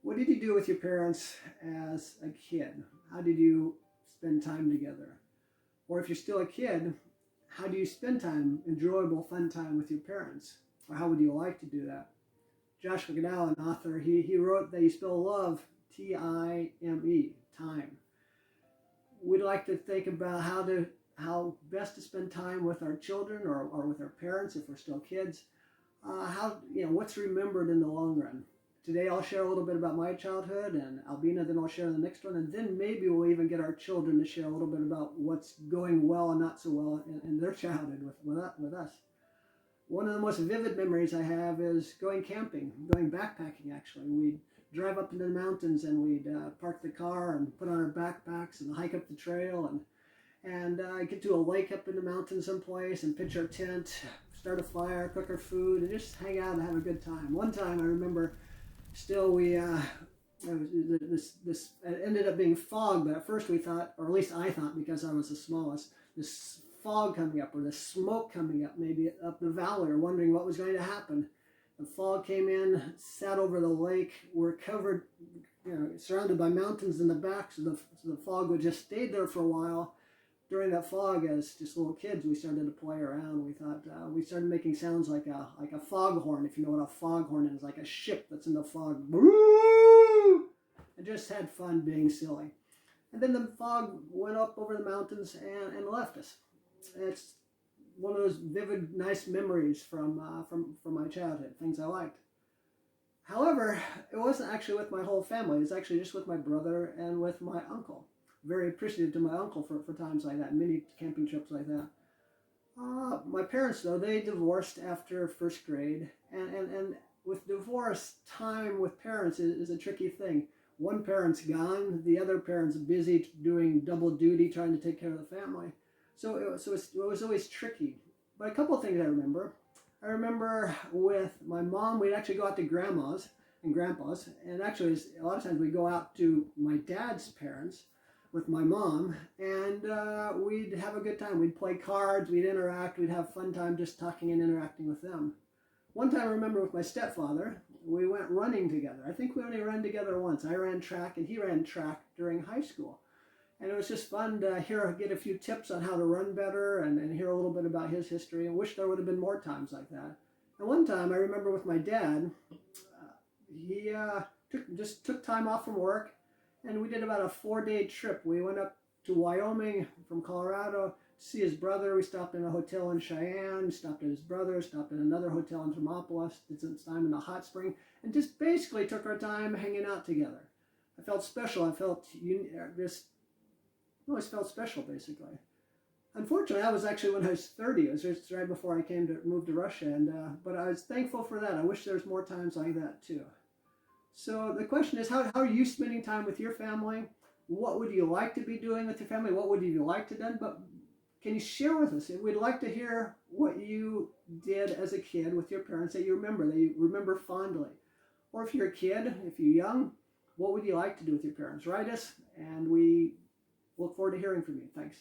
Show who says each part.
Speaker 1: What did you do with your parents as a kid? How did you spend time together? Or if you're still a kid, how do you spend time, enjoyable, fun time with your parents? Or how would you like to do that? Josh McDowell, an author, he wrote that you spell love, Time, time. We'd like to think about how best to spend time with our children or with our parents if we're still kids. What's remembered in the long run. Today I'll share a little bit about my childhood, and Albina then I'll share the next one, and then maybe we'll even get our children to share a little bit about what's going well and not so well in their childhood with us. One of the most vivid memories I have is going camping, going backpacking actually. We'd drive up into the mountains and we'd park the car and put on our backpacks and hike up the trail and get to a lake up in the mountains someplace and pitch our tent, start a fire, cook our food, and just hang out and have a good time. One time I remember still it ended up being fog, but at first we thought, or at least I thought because I was the smallest, this fog coming up or the smoke coming up maybe up the valley, or wondering what was going to happen. The fog came in, sat over the lake. We're covered, surrounded by mountains in the back, so the fog would just stay there for a while. During that fog, as just little kids, we started to play around. We thought we started making sounds like a foghorn, if you know what a foghorn is, like a ship that's in the fog. And just had fun being silly. And then the fog went up over the mountains and left us. It's one of those vivid, nice memories from my childhood, things I liked. However, it wasn't actually with my whole family. It was actually just with my brother and with my uncle. Very appreciative to my uncle for times like that, many camping trips like that. My parents, though, they divorced after first grade. And with divorce, time with parents is a tricky thing. One parent's gone, the other parent's busy doing double duty, trying to take care of the family. So it was always tricky. But a couple of things I remember. I remember with my mom, we'd actually go out to grandma's and grandpa's. And actually, a lot of times we'd go out to my dad's parents with my mom. And we'd have a good time. We'd play cards, we'd interact, we'd have fun time just talking and interacting with them. One time I remember with my stepfather, we went running together. I think we only ran together once. I ran track and he ran track during high school. And it was just fun to get a few tips on how to run better and hear a little bit about his history. I wish there would have been more times like that. And one time I remember with my dad, he took time off from work, and we did about a 4-day trip. We went up to Wyoming from Colorado to see his brother. We stopped in a hotel in Cheyenne, stopped at his brother, stopped in another hotel in Thermopolis, did some time in the hot spring, and just basically took our time hanging out together. I felt special. I always felt special, basically. Unfortunately, that was actually when I was 30. It was just right before I moved to Russia, but I was thankful for that. I wish there was more times like that, too. So the question is, how are you spending time with your family? What would you like to be doing with your family? What would you like to do? But can you share with us? We'd like to hear what you did as a kid with your parents that you remember fondly. Or if you're a kid, if you're young, what would you like to do with your parents? Write us, and we look forward to hearing from you. Thanks.